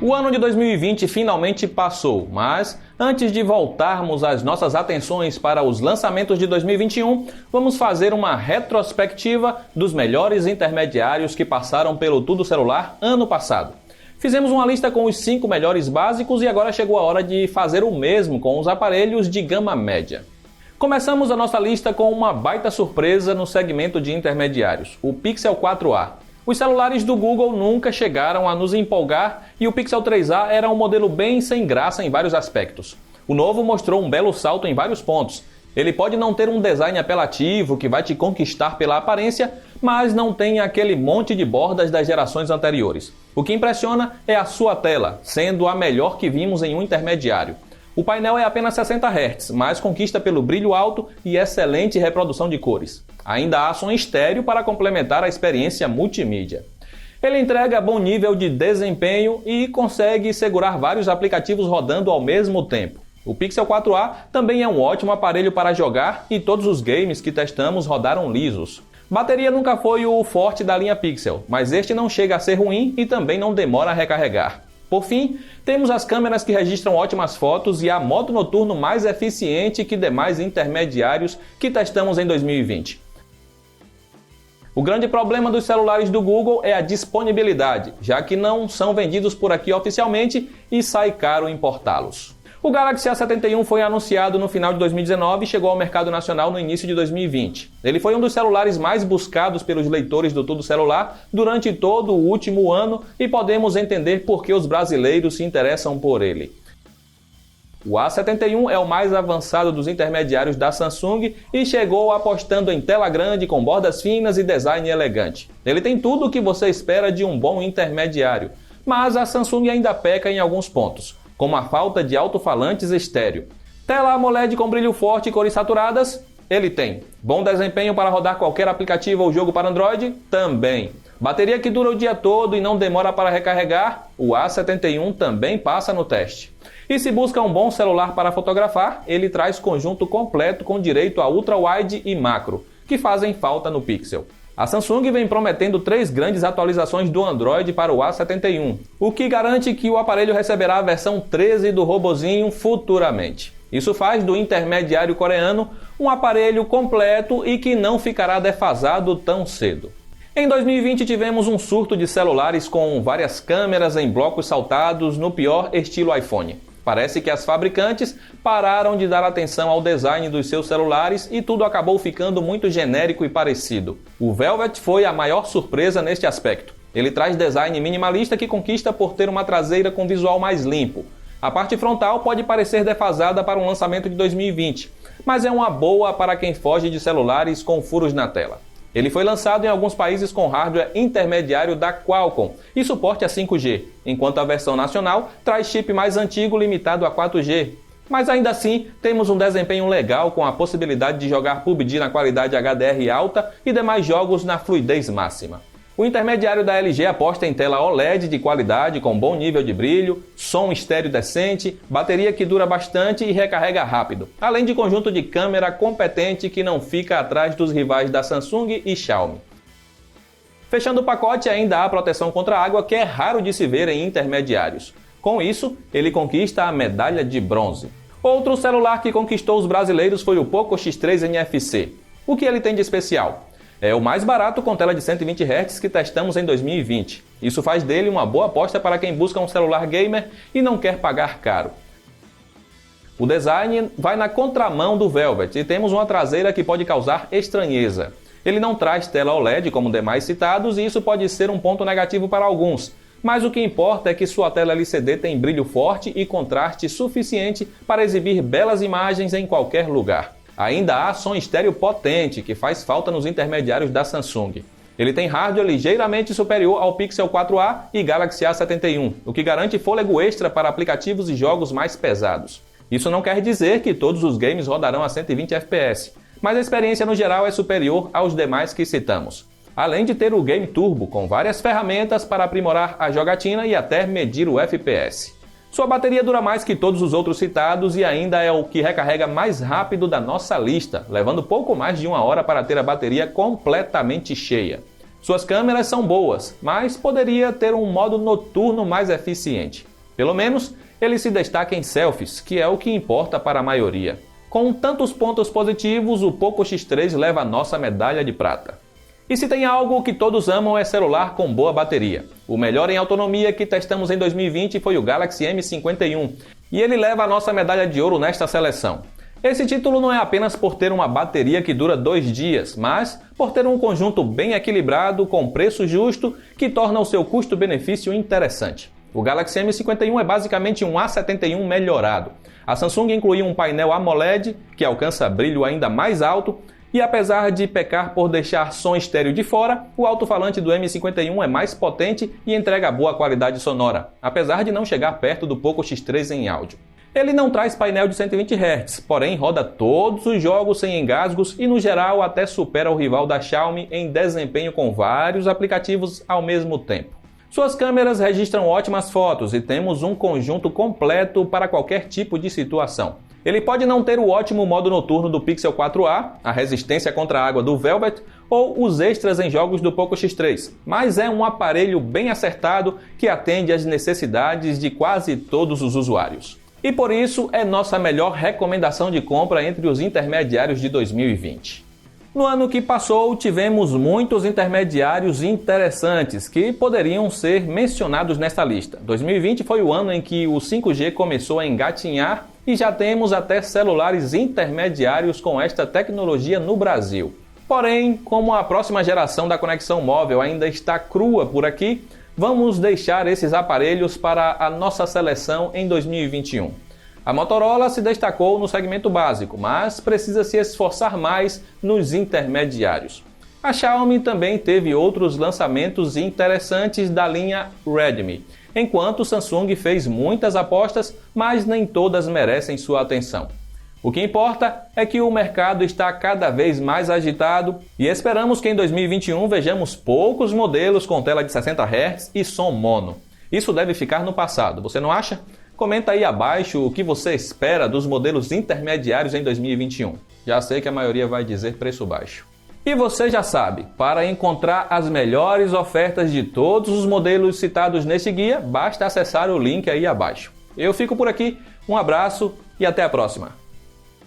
O ano de 2020 finalmente passou, mas antes de voltarmos as nossas atenções para os lançamentos de 2021, vamos fazer uma retrospectiva dos melhores intermediários que passaram pelo Tudo Celular ano passado. Fizemos uma lista com os 5 melhores básicos e agora chegou a hora de fazer o mesmo com os aparelhos de gama média. Começamos a nossa lista com uma baita surpresa no segmento de intermediários, o Pixel 4a. Os celulares do Google nunca chegaram a nos empolgar e o Pixel 3a era um modelo bem sem graça em vários aspectos. O novo mostrou um belo salto em vários pontos. Ele pode não ter um design apelativo que vai te conquistar pela aparência, mas não tem aquele monte de bordas das gerações anteriores. O que impressiona é a sua tela, sendo a melhor que vimos em um intermediário. O painel é apenas 60 Hz, mas conquista pelo brilho alto e excelente reprodução de cores. Ainda há som estéreo para complementar a experiência multimídia. Ele entrega bom nível de desempenho e consegue segurar vários aplicativos rodando ao mesmo tempo. O Pixel 4a também é um ótimo aparelho para jogar e todos os games que testamos rodaram lisos. Bateria nunca foi o forte da linha Pixel, mas este não chega a ser ruim e também não demora a recarregar. Por fim, temos as câmeras que registram ótimas fotos e a modo noturno mais eficiente que demais intermediários que testamos em 2020. O grande problema dos celulares do Google é a disponibilidade, já que não são vendidos por aqui oficialmente e sai caro importá-los. O Galaxy A71 foi anunciado no final de 2019 e chegou ao mercado nacional no início de 2020. Ele foi um dos celulares mais buscados pelos leitores do Tudo Celular durante todo o último ano e podemos entender por que os brasileiros se interessam por ele. O A71 é o mais avançado dos intermediários da Samsung e chegou apostando em tela grande com bordas finas e design elegante. Ele tem tudo o que você espera de um bom intermediário, mas a Samsung ainda peca em alguns pontos, como a falta de alto-falantes estéreo. Tela AMOLED com brilho forte e cores saturadas? Ele tem. Bom desempenho para rodar qualquer aplicativo ou jogo para Android? Também. Bateria que dura o dia todo e não demora para recarregar? O A71 também passa no teste. E se busca um bom celular para fotografar, ele traz conjunto completo com direito a ultra-wide e macro, que fazem falta no Pixel. A Samsung vem prometendo 3 grandes atualizações do Android para o A71, o que garante que o aparelho receberá a versão 13 do robozinho futuramente. Isso faz do intermediário coreano um aparelho completo e que não ficará defasado tão cedo. Em 2020 tivemos um surto de celulares com várias câmeras em blocos saltados no pior estilo iPhone. Parece que as fabricantes pararam de dar atenção ao design dos seus celulares e tudo acabou ficando muito genérico e parecido. O Velvet foi a maior surpresa neste aspecto. Ele traz design minimalista que conquista por ter uma traseira com visual mais limpo. A parte frontal pode parecer defasada para um lançamento de 2020, mas é uma boa para quem foge de celulares com furos na tela. Ele foi lançado em alguns países com hardware intermediário da Qualcomm e suporte a 5G, enquanto a versão nacional traz chip mais antigo limitado a 4G. Mas ainda assim, temos um desempenho legal com a possibilidade de jogar PUBG na qualidade HDR alta e demais jogos na fluidez máxima. O intermediário da LG aposta em tela OLED de qualidade com bom nível de brilho, som estéreo decente, bateria que dura bastante e recarrega rápido, além de conjunto de câmera competente que não fica atrás dos rivais da Samsung e Xiaomi. Fechando o pacote, ainda há proteção contra água que é raro de se ver em intermediários. Com isso, ele conquista a medalha de bronze. Outro celular que conquistou os brasileiros foi o Poco X3 NFC. O que ele tem de especial? É o mais barato com tela de 120 Hz que testamos em 2020. Isso faz dele uma boa aposta para quem busca um celular gamer e não quer pagar caro. O design vai na contramão do Velvet e temos uma traseira que pode causar estranheza. Ele não traz tela OLED como demais citados e isso pode ser um ponto negativo para alguns. Mas o que importa é que sua tela LCD tem brilho forte e contraste suficiente para exibir belas imagens em qualquer lugar. Ainda há som estéreo potente, que faz falta nos intermediários da Samsung. Ele tem hardware ligeiramente superior ao Pixel 4a e Galaxy A71, o que garante fôlego extra para aplicativos e jogos mais pesados. Isso não quer dizer que todos os games rodarão a 120 FPS, mas a experiência no geral é superior aos demais que citamos. Além de ter o Game Turbo, com várias ferramentas para aprimorar a jogatina e até medir o FPS. Sua bateria dura mais que todos os outros citados e ainda é o que recarrega mais rápido da nossa lista, levando pouco mais de 1 hora para ter a bateria completamente cheia. Suas câmeras são boas, mas poderia ter um modo noturno mais eficiente. Pelo menos, ele se destaca em selfies, que é o que importa para a maioria. Com tantos pontos positivos, o Poco X3 leva a nossa medalha de prata. E se tem algo que todos amam é celular com boa bateria. O melhor em autonomia que testamos em 2020 foi o Galaxy M51, e ele leva a nossa medalha de ouro nesta seleção. Esse título não é apenas por ter uma bateria que dura 2 dias, mas por ter um conjunto bem equilibrado, com preço justo, que torna o seu custo-benefício interessante. O Galaxy M51 é basicamente um A71 melhorado. A Samsung incluiu um painel AMOLED, que alcança brilho ainda mais alto, e apesar de pecar por deixar som estéreo de fora, o alto-falante do M51 é mais potente e entrega boa qualidade sonora, apesar de não chegar perto do Poco X3 em áudio. Ele não traz painel de 120 Hz, porém roda todos os jogos sem engasgos e no geral até supera o rival da Xiaomi em desempenho com vários aplicativos ao mesmo tempo. Suas câmeras registram ótimas fotos e temos um conjunto completo para qualquer tipo de situação. Ele pode não ter o ótimo modo noturno do Pixel 4a, a resistência contra a água do Velvet ou os extras em jogos do Poco X3, mas é um aparelho bem acertado que atende às necessidades de quase todos os usuários. E por isso é nossa melhor recomendação de compra entre os intermediários de 2020. No ano que passou, tivemos muitos intermediários interessantes que poderiam ser mencionados nesta lista. 2020 foi o ano em que o 5G começou a engatinhar e já temos até celulares intermediários com esta tecnologia no Brasil. Porém, como a próxima geração da conexão móvel ainda está crua por aqui, vamos deixar esses aparelhos para a nossa seleção em 2021. A Motorola se destacou no segmento básico, mas precisa se esforçar mais nos intermediários. A Xiaomi também teve outros lançamentos interessantes da linha Redmi, enquanto o Samsung fez muitas apostas, mas nem todas merecem sua atenção. O que importa é que o mercado está cada vez mais agitado e esperamos que em 2021 vejamos poucos modelos com tela de 60 Hz e som mono. Isso deve ficar no passado, você não acha? Comenta aí abaixo o que você espera dos modelos intermediários em 2021. Já sei que a maioria vai dizer preço baixo. E você já sabe, para encontrar as melhores ofertas de todos os modelos citados neste guia, basta acessar o link aí abaixo. Eu fico por aqui, um abraço e até a próxima!